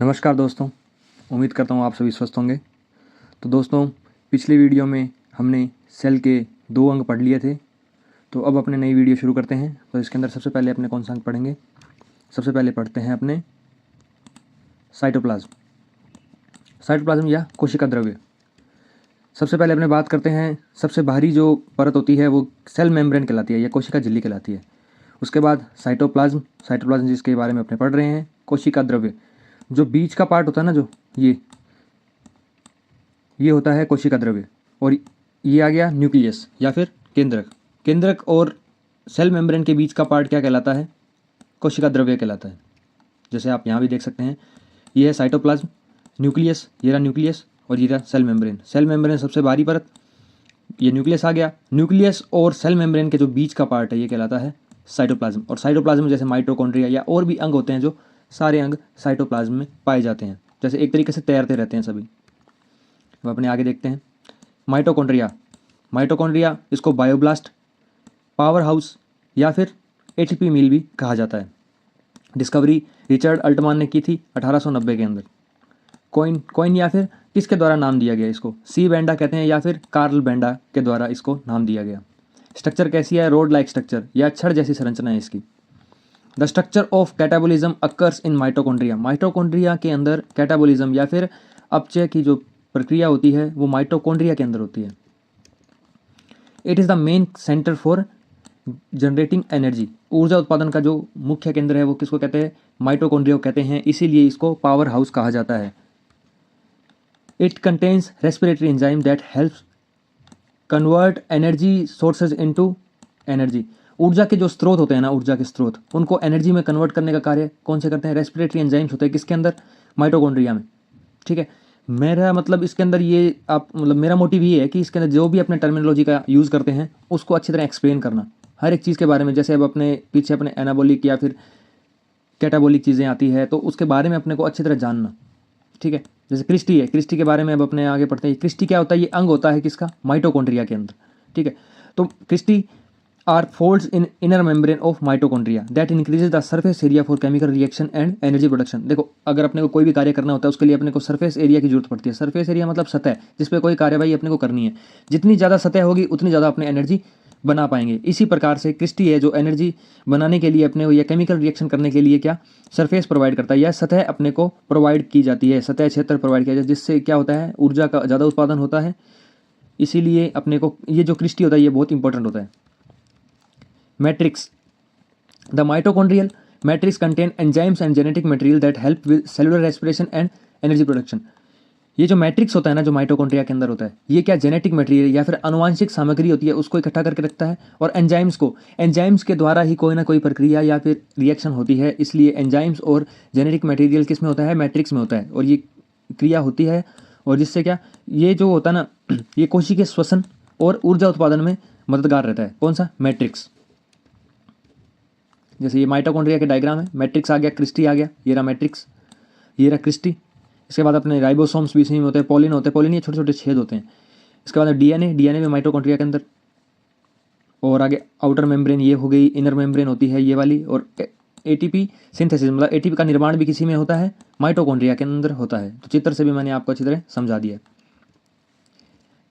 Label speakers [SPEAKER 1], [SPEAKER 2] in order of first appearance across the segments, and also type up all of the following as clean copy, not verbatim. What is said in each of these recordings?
[SPEAKER 1] नमस्कार दोस्तों, उम्मीद करता हूँ आप सभी स्वस्थ होंगे। तो दोस्तों, पिछली वीडियो में हमने सेल के 2 अंग पढ़ लिए थे, तो अब अपने नई वीडियो शुरू करते हैं। तो इसके अंदर सबसे पहले अपने कौन सा अंग पढ़ेंगे? सबसे पहले पढ़ते हैं अपने साइटोप्लाज्म। साइटोप्लाज्म या कोशिका द्रव्य। सबसे पहले अपने बात करते हैं, सबसे बाहरी जो परत होती है वो सेल मेम्ब्रेन कहलाती है या कोशिका झिल्ली कहलाती है। उसके बाद साइटोप्लाज्म जिसके बारे में अपने पढ़ रहे हैं, कोशिका द्रव्य। जो बीच का पार्ट होता है ना, जो ये होता है कोशिका द्रव्य। और ये आ गया न्यूक्लियस या फिर केंद्रक और सेल मेम्ब्रेन के बीच का पार्ट क्या कहलाता है? कोशिका द्रव्य कहलाता है। जैसे आप यहाँ भी देख सकते हैं, ये है साइटोप्लाज्म, न्यूक्लियस, ये रहा न्यूक्लियस और ये रहा सेल मेम्ब्रेन। सेल मेम्ब्रेन सबसे बाहरी परत, ये न्यूक्लियस आ गया। न्यूक्लियस और सेल मेम्ब्रेन के जो बीच का पार्ट है ये कहलाता है साइटोप्लाज्म। और साइटोप्लाज्म में जैसे माइटोकॉन्ड्रिया या और भी अंग होते हैं, जो सारे अंग साइटोप्लाज्म में पाए जाते हैं। जैसे एक तरीके से तैरते रहते हैं सभी। अब अपने आगे देखते हैं माइटोकॉन्ड्रिया, इसको बायोब्लास्ट, पावर हाउस या फिर एटीपी मिल भी कहा जाता है। डिस्कवरी रिचर्ड अल्टमान ने की थी 1890 के अंदर। कॉइन या फिर किसके द्वारा नाम दिया गया इसको? सी बेंडा कहते हैं या फिर कार्ल बेंडा के द्वारा इसको नाम दिया गया। स्ट्रक्चर कैसी है? रोड लाइक स्ट्रक्चर या छड़ जैसी संरचना है इसकी। The structure of catabolism occurs in mitochondria. Mitochondria के अंदर कैटाबोलिज्म या फिर अपचय की जो प्रक्रिया होती है वो माइटोकॉन्ड्रिया के अंदर होती है। It is the main centre for generating energy. ऊर्जा उत्पादन का जो मुख्य केंद्र है वो किसको कहते हैं? माइटोकॉन्ड्रिया को कहते हैं, इसीलिए इसको पावर हाउस कहा जाता है। It contains respiratory enzyme that helps convert energy sources into energy. ऊर्जा के जो स्रोत होते हैं ना, ऊर्जा के स्रोत, उनको एनर्जी में कन्वर्ट करने का कार्य कौन से करते हैं? रेस्पिरेटरी एंजाइम्स होते हैं। किसके अंदर? माइटोकॉन्ड्रिया में। ठीक है, मेरा मतलब इसके अंदर ये मेरा मोटिव ये है कि इसके अंदर जो भी अपने टर्मिनोलॉजी का यूज़ करते हैं उसको अच्छी तरह एक्सप्लेन करना, हर एक चीज़ के बारे में। जैसे अब अपने पीछे अपने एनाबॉलिक या फिर कैटाबॉलिक चीज़ें आती है तो उसके बारे में अपने को अच्छी तरह जानना। ठीक है, जैसे क्रिस्टी है, क्रिस्टी के बारे में अब अपने आगे पढ़ते हैं। क्रिस्टी क्या होता है? ये अंग होता है किसका? माइटोकॉन्ड्रिया के अंदर। ठीक है, तो cristae are folds in inner membrane of mitochondria that increases the surface area for chemical reaction and energy production. देखो, अगर अपने को कोई भी कार्य करना होता है उसके लिए अपने को सरफेस एरिया की जरूरत पड़ती है। सरफेस एरिया मतलब सतह, जिस पे कोई कार्यवाही अपने को करनी है। जितनी ज़्यादा सतह होगी उतनी ज़्यादा अपने एनर्जी बना पाएंगे। इसी प्रकार से क्रिस्टी है जो एनर्जी बनाने के लिए अपने को या केमिकल रिएक्शन करने के लिए क्या सरफेस प्रोवाइड करता है, या सतह अपने को प्रोवाइड की जाती है, सतह क्षेत्र प्रोवाइड किया जाता है, जिससे क्या होता है? ऊर्जा का ज़्यादा उत्पादन होता है। इसीलिए अपने को ये जो क्रिस्टी होता है ये बहुत इंपॉर्टेंट होता है। Matrix. The mitochondrial matrix contain enzymes and genetic material that help with cellular respiration and energy production. ये जो मैट्रिक्स होता है ना, जो माइटोकॉन्ड्रिया के अंदर होता है, ये क्या जेनेटिक मटेरियल या फिर आनुवांशिक सामग्री होती है, उसको इकट्ठा करके रखता है। और एंजाइम्स के द्वारा ही कोई ना कोई प्रक्रिया या फिर रिएक्शन होती है। इसलिए एंजाइम्स और जेनेटिक मटेरियल किस में होता है? मैट्रिक्स में होता है। और ये क्रिया होती है और जिससे क्या ये जो होता है ना, ये कोशिकीय श्वसन और ऊर्जा उत्पादन में मददगार रहता है। कौन सा? मैट्रिक्स। जैसे ये माइटोकॉन्ड्रिया के डायग्राम है, मैट्रिक्स आ गया, क्रिस्टी आ गया, ये रहा मैट्रिक्स, ये रहा क्रिस्टी। इसके बाद अपने राइबोसोम्स भी इसी में होते हैं, पॉलिन होते हैं, पॉलिन ये छोटे छोटे छेद होते हैं। इसके बाद डीएनए में माइटोकॉन्ड्रिया के अंदर। और आगे आउटर मेम्ब्रेन ये हो गई, इनर मेम्ब्रेन होती है ये वाली। और एटीपी सिंथेसिस मतलब एटीपी का निर्माण भी किसी में होता है? माइटोकॉन्ड्रिया के अंदर होता है। तो चित्र से भी मैंने आपको अच्छी तरह समझा दिया।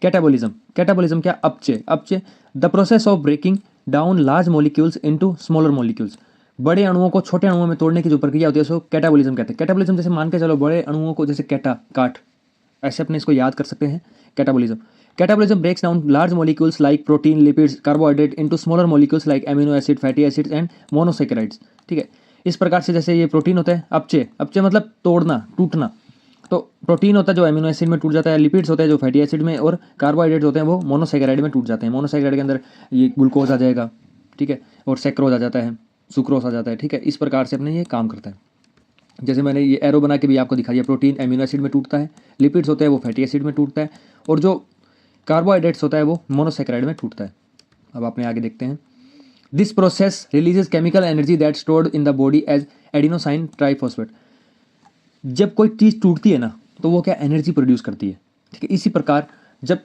[SPEAKER 1] कैटाबोलिज्म क्या? अपचय। The process of breaking down large molecules into smaller molecules. बड़े अणुओं को छोटे अणुओं में तोड़ने की जो प्रक्रिया होती है उसको कैटाबोलिज्म कहते हैं। कैटाबोलिज्म जैसे मान के चलो, बड़े अणुओं को जैसे काट, ऐसे अपने इसको याद कर सकते हैं। Catabolism breaks down large molecules like protein, lipids, carbohydrate into smaller molecules like amino acid, fatty acids and monosaccharides. ठीक है, इस प्रकार से जैसे ये प्रोटीन होता है, अपचय मतलब तोड़ना, टूटना। तो प्रोटीन होता है जो एमिनो एसिड में टूट जाता है, लिपिड्स होते हैं जो फैटी एसिड में, और कार्बोहाइड्रेट्स होते हैं वो मोनोसैकेराइड में टूट जाते हैं। मोनोसैकेराइड के अंदर ये ग्लूकोज आ जाएगा, ठीक है, और सैक्रोज आ जाता है, सुक्रोज आ जाता है। ठीक है, इस प्रकार से अपने ये काम करता है। जैसे मैंने ये एरो बना के भी आपको दिखा दिया, प्रोटीन एमिनो एसिड में टूटता है, लिपिड्स होते हैं वो फैटी एसिड में टूटता है, और जो कार्बोहाइड्रेट्स होता है वो मोनोसैकेराइड में टूटता है। अब आपने आगे देखते हैं, this process releases chemical energy that stored in the body as adenosine triphosphate. जब कोई चीज़ टूटती है ना तो वो क्या एनर्जी प्रोड्यूस करती है। ठीक है, इसी प्रकार जब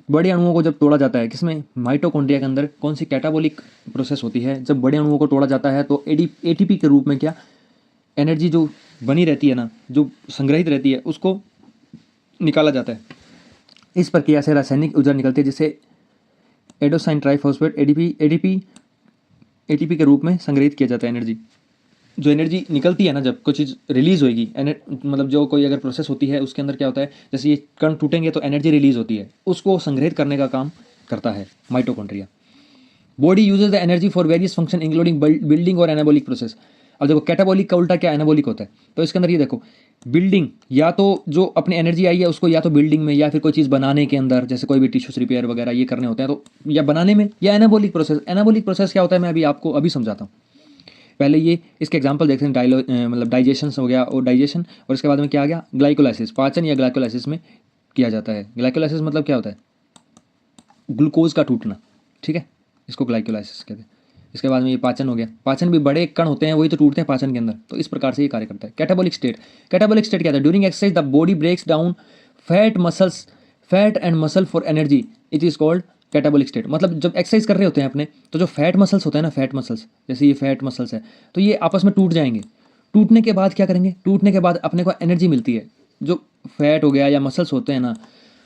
[SPEAKER 1] बड़े अणुओं को जब तोड़ा जाता है, किसमें? माइटोकॉन्ड्रिया के अंदर। कौन सी? कैटाबॉलिक प्रोसेस होती है। जब बड़े अणुओं को तोड़ा जाता है तो एटीपी के रूप में क्या एनर्जी जो बनी रहती है ना, जो संग्रहित रहती है, उसको निकाला जाता है। इस प्रक्रिया से रासायनिक ऊर्जा निकलती है जिसे एडोसाइन ट्राइफॉस्फेट एटीपी के रूप में संग्रहित किया जाता है। एनर्जी, जो एनर्जी निकलती है ना, जब कोई चीज़ रिलीज़ होगी, मतलब जो कोई अगर प्रोसेस होती है उसके अंदर क्या होता है, जैसे ये कण टूटेंगे तो एनर्जी रिलीज होती है, उसको संग्रहित करने का काम करता है mitochondria. Body uses the energy for various function including building और एनाबॉलिक प्रोसेस। अब देखो कैटाबॉलिक का उल्टा क्या, एनाबॉलिक होता है। तो इसके अंदर ये देखो, बिल्डिंग, या तो जो अपनी एनर्जी आई है उसको या तो बिल्डिंग में या फिर कोई चीज़ बनाने के अंदर, जैसे कोई भी टिश्यूज रिपेयर वगैरह ये करने होते हैं तो या बनाने में, या एनाबॉलिक प्रोसेस। एनाबॉलिक प्रोसेस क्या होता है मैं अभी आपको अभी समझाता हूँ। पहले ये इसके एग्जांपल देखते हैं। मतलब डाइजेशन हो गया, और डाइजेशन, और इसके बाद में क्या आ गया, ग्लाइकोलाइसिस। पाचन या ग्लाइकोलाइसिस में किया जाता है। ग्लाइकोलाइसिस मतलब क्या होता है, ग्लूकोज का टूटना, ठीक है, इसको ग्लाइकोलाइसिस कहते हैं। इसके बाद में ये पाचन हो गया। पाचन भी बड़े कण होते हैं, वही तो टूटते हैं पाचन के अंदर, तो इस प्रकार से ये कार्य करता है। कैटाबॉलिक स्टेट, कैटाबॉलिक स्टेट क्या था, during exercise the body breaks down fat and muscle for energy, it is called catabolic state. मतलब जब एक्सरसाइज कर रहे होते हैं अपने, तो जो फैट मसल्स होते हैं ना, फैट मसल्स, जैसे ये फैट मसल्स है, तो ये आपस में टूट जाएंगे। टूटने के बाद क्या करेंगे, टूटने के बाद अपने को एनर्जी मिलती है। जो फैट हो गया या मसल्स होते हैं ना,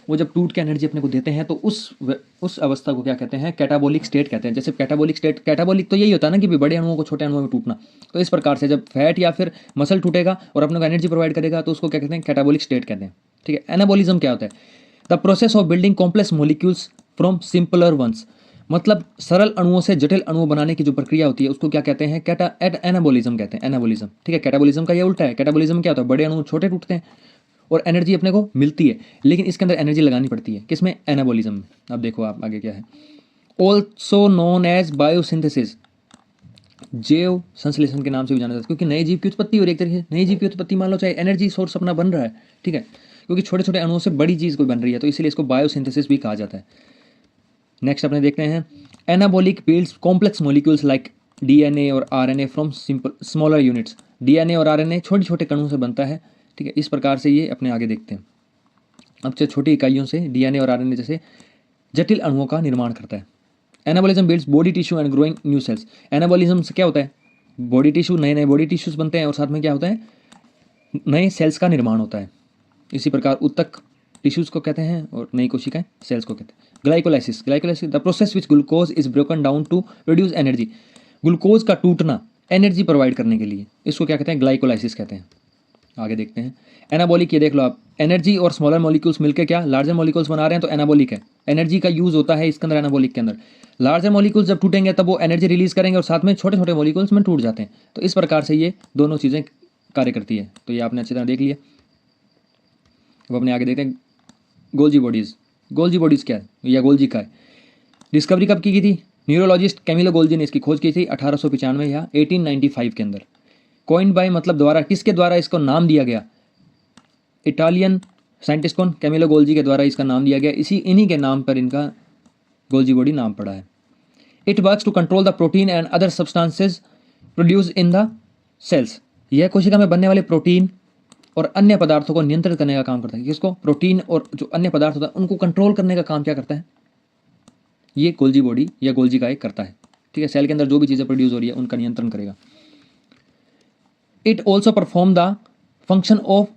[SPEAKER 1] वो जब टूट के एनर्जी अपने को देते हैं तो उस अवस्था को क्या कहते हैं, कैटाबॉलिक स्टेट कहते हैं। जैसे कैटाबॉलिक स्टेट, कैटाबॉलिक तो यही होता है ना कि बड़े अणुओं को छोटे अणुओं में टूटना। तो इस प्रकार से जब फैट या फिर मसल टूटेगा और अपने को एनर्जी प्रोवाइड करेगा तो उसको क्या कहते हैं, कैटाबॉलिक स्टेट कहते हैं। ठीक है। एनाबॉलिज्म क्या होता है, the process of building complex molecules from simpler ones. मतलब सरल अणुओं से जटिल अणु बनाने की जो प्रक्रिया होती है उसको क्या कहते हैं, एनाबॉलिज्म कहते हैं। एनाबॉलिज्म, ठीक है। कैटाबॉलिज्म का ये उल्टा है। कैटाबॉलिज्म क्या होता है, बड़े अणु छोटे टूटते हैं और एनर्जी अपने को मिलती है, लेकिन इसके अंदर एनर्जी लगानी पड़ती है। किसमें, एनाबॉलिज्म में। अब देखो आप आगे क्या है, ऑल्सो नोन एज बायोसिंथेसिस, जैव संश्लेषण के नाम से भी जाना जाता है, क्योंकि नए जीव की उत्पत्ति हो रही है। एक तरीके से नई जीव की उत्पत्ति, मान लो चाहे एनर्जी सोर्स अपना बन रहा है, ठीक है, क्योंकि छोटे छोटे अणुओं से बड़ी चीज़ कोई बन रही है, तो इसीलिए इसको बायोसिंथेसिस भी कहा जाता है। नेक्स्ट अपने देखते हैं, anabolic builds complex molecules like DNA और RNA from simple smaller units. DNA और आरएनए छोटे छोटे कणों से बनता है, ठीक है। इस प्रकार से ये अपने आगे देखते हैं। अब छोटी इकाइयों से डीएनए और आरएनए जैसे जटिल अणुओं का निर्माण करता है। Anabolism builds body tissue and growing new sales. Anabolism से क्या होता है, बॉडी टिश्यू, नए नए बॉडी टिश्यूज बनते हैं और साथ में क्या होता है, नए सेल्स का निर्माण होता है। इसी प्रकार उत्तक टिश्यूज को कहते हैं और नई कोशिकाएं सेल्स को कहते हैं। Glycolysis, glycolysis the process which glucose is broken down to produce energy. Glucose का टूटना एनर्जी प्रोवाइड करने के लिए, इसको क्या कहते हैं, ग्लाइकोलाइसिस कहते हैं। आगे देखते हैं एनाबॉलिक, ये देख लो आप, एनर्जी और स्मॉलर मॉलिक्यूल्स मिलकर क्या लार्जर मॉलिक्यूल्स बना रहे हैं, तो एनाबॉलिक है। एनर्जी का यूज होता है इसके अंदर, एनाबॉलिक के अंदर। लार्जर मॉलिक्यूल्स जब टूटेंगे तब वो एनर्जी रिलीज करेंगे और साथ में छोटे छोटे मॉलिक्यूल्स में टूट जाते हैं। तो इस प्रकार से ये दोनों चीज़ें कार्य करती है। तो ये आपने अच्छी तरह देख लिया। अब अपने आगे देखते हैं गोल्जी बॉडीज़। गोल्जी बॉडीज़ क्या है, या गोल्जी का है, डिस्कवरी कब की गई थी, न्यूरोलॉजिस्ट कैमिलो गोल्जी ने इसकी खोज की थी 1895 या 1895 के अंदर। कॉइन बाय मतलब द्वारा, किसके द्वारा इसको नाम दिया गया, इटालियन साइंटिस्ट कौन, कैमिलो गोल्जी के द्वारा इसका नाम दिया गया। इन्हीं के नाम पर इनका गोल्जी बॉडी नाम पड़ा है। It works to control the protein and other substances produce in the cells. यह कोशिका में बनने वाले प्रोटीन और अन्य पदार्थों को नियंत्रित करने का काम करता है। किसको, प्रोटीन और जो अन्य पदार्थ होता है उनको कंट्रोल करने का काम क्या करता है, ये गोल्जी बॉडी या गोल्जी का एक करता है, ठीक है। सेल के अंदर जो भी चीज़ें प्रोड्यूस हो रही है उनका नियंत्रण करेगा। It also perform the function of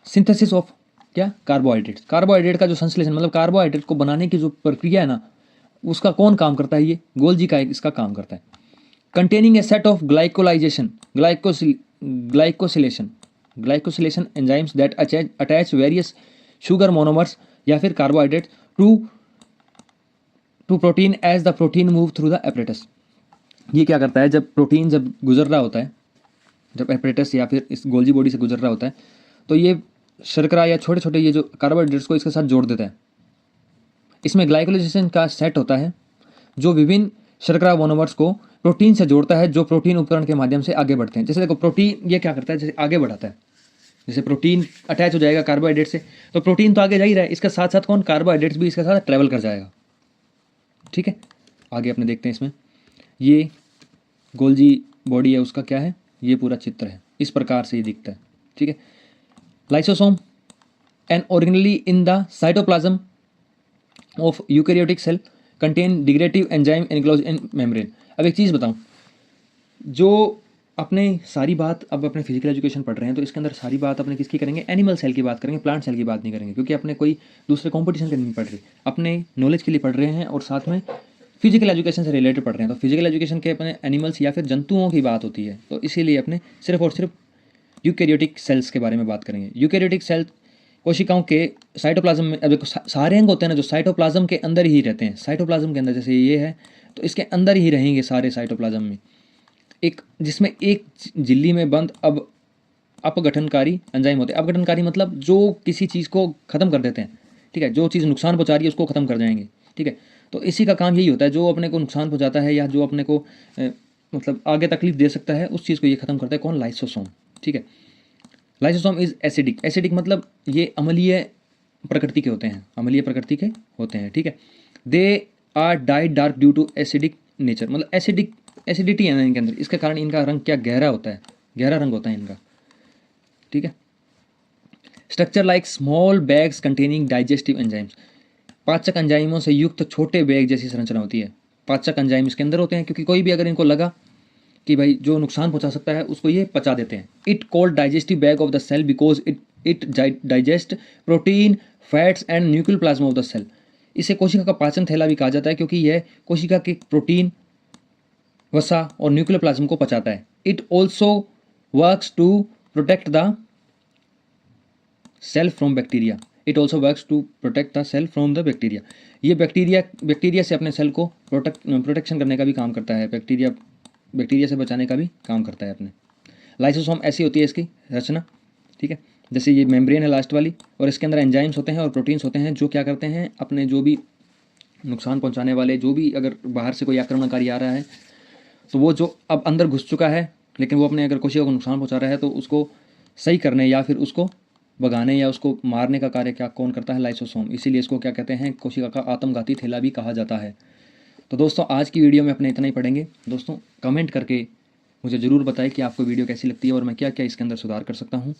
[SPEAKER 1] synthesis of क्या, कार्बोहाइड्रेट्स। कार्बोहाइड्रेट का जो संश्लेषण, मतलब कार्बोहाइड्रेट को बनाने की जो प्रक्रिया है ना, उसका कौन काम करता है, ये गोल्जी का इसका काम करता है। Containing a set of glycolization glycosylation enzymes that attach various sugar monomers या फिर carbohydrate to protein as the protein move through the apparatus. ये क्या करता है, जब प्रोटीन जब गुजर रहा होता है, जब एपरेटस या फिर इस गोल्जी बॉडी से गुजर रहा होता है, तो ये शर्करा या छोटे छोटे ये जो कार्बोहाइड्रेट्स को इसके साथ जोड़ देता है। इसमें ग्लाइकोलाइजेशन का सेट होता है जो विभिन्न शर्करा मोनोमर्स को प्रोटीन से जोड़ता है, जो प्रोटीन उपकरण के माध्यम से आगे बढ़ते हैं। जैसे देखो प्रोटीन ये क्या करता है, जैसे आगे बढ़ाता है, जैसे प्रोटीन अटैच हो जाएगा कार्बोहाइड्रेट से, तो प्रोटीन तो आगे जा ही रहा है, इसके साथ साथ कौन, कार्बोहाइड्रेट्स भी इसके साथ ट्रैवल कर जाएगा, ठीक है। आगे अपने देखते हैं इसमें, ये गोल्जी बॉडी है उसका क्या है, ये पूरा चित्र है, इस प्रकार से ये दिखता है, ठीक है। Lysosome an organelle in the cytoplasm of eukaryotic cell contain degradative enzyme enclose in membrane. अब एक चीज़ बताऊं, जो अपने सारी बात अब अपने फिजिकल एजुकेशन पढ़ रहे हैं तो इसके अंदर सारी बात अपने किसकी करेंगे, एनिमल सेल की बात करेंगे, प्लांट सेल की बात नहीं करेंगे, क्योंकि अपने कोई दूसरे कंपटीशन के नहीं पढ़ रहे, अपने नॉलेज के लिए पढ़ रहे हैं और साथ में फिजिकल एजुकेशन से रिलेटेड पढ़ रहे हैं। तो फिजिकल एजुकेशन के अपने एनिमल्स या फिर जंतुओं की बात होती है, तो इसीलिए अपने सिर्फ और सिर्फ यूकैरियोटिक सेल्स के बारे में बात करेंगे। यूकैरियोटिक सेल कोशिकाओं के साइटोप्लाज्म में, अब देखो सारे अंग होते हैं ना जो साइटोप्लाज्म के अंदर ही रहते हैं, साइटोप्लाज्म के अंदर, जैसे ये है तो इसके अंदर ही रहेंगे सारे साइटोप्लाज्म में, एक जिसमें एक झिल्ली में बंद अब अपघटनकारी एंजाइम होते हैं। अपघटनकारी मतलब जो किसी चीज़ को ख़त्म कर देते हैं, ठीक है, जो चीज़ नुकसान पहुंचा रही है उसको ख़त्म कर जाएंगे, ठीक है। तो इसी का काम यही होता है, जो अपने को नुकसान पहुंचाता है या जो अपने को मतलब आगे तकलीफ दे सकता है उस चीज़ को ये ख़त्म करता है। कौन? लाइसोसोम, ठीक है। लाइसोसोम इज एसिडिक, एसिडिक मतलब ये अम्लीय प्रकृति के होते हैं, अम्लीय प्रकृति के होते हैं, ठीक है। They are dyed dark due to acidic nature, मतलब एसिडिटी है ना इनके अंदर, इसके कारण इनका रंग क्या गहरा होता है, गहरा रंग होता है इनका, ठीक है। Structure like small bags containing digestive enzymes, पाचक एंजाइमों से युक्त छोटे बैग जैसी संरचना होती है। पाचक एंजाइम इसके अंदर होते हैं, क्योंकि कोई भी अगर इनको लगा कि भाई जो नुकसान पहुंचा सकता है उसको ये पचा देते हैं। It called digestive bag of the cell because it digest protein, fats and nuclear plasma of the cell. इसे कोशिका का पाचन थैला भी कहा जाता है, क्योंकि यह कोशिका के प्रोटीन, वसा और न्यूक्लियर प्लाज्म को पचाता है। It also works to protect the cell from bacteria, it also works to protect the cell from the bacteria. ये बैक्टीरिया से अपने सेल को प्रोटेक्शन करने का भी काम करता है, बैक्टीरिया से बचाने का भी काम करता है अपने। लाइसोसोम ऐसी होती है इसकी रचना, ठीक है। जैसे ये मेम्ब्रेन है लास्ट वाली, और इसके अंदर एंजाइम्स होते हैं और प्रोटीन्स होते हैं जो क्या करते हैं, अपने जो भी नुकसान पहुंचाने वाले, जो भी अगर बाहर से कोई आक्रमणकारी आ रहा है तो वो जो अब अंदर घुस चुका है लेकिन वो अपने अगर कोशिका को नुकसान पहुंचा रहा है तो उसको सही करने या फिर उसको भगाने या उसको मारने का कार्य क्या कौन करता है? लाइसोसोम। इसीलिए इसको क्या कहते हैं? कोशिका का आत्मघाती थैला भी कहा जाता है। तो दोस्तों आज की वीडियो में अपने इतना ही पढ़ेंगे। दोस्तों कमेंट करके मुझे ज़रूर बताएं कि आपको वीडियो कैसी लगती है और मैं क्या क्या इसके अंदर सुधार कर सकता हूँ।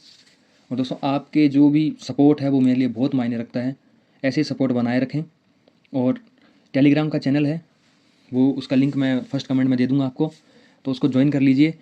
[SPEAKER 1] और दोस्तों आपके जो भी सपोर्ट है वो मेरे लिए बहुत मायने रखता है, ऐसे ही सपोर्ट बनाए रखें। और टेलीग्राम का चैनल है वो, उसका लिंक मैं फर्स्ट कमेंट में दे दूँगा आपको, तो उसको ज्वाइन कर लीजिए।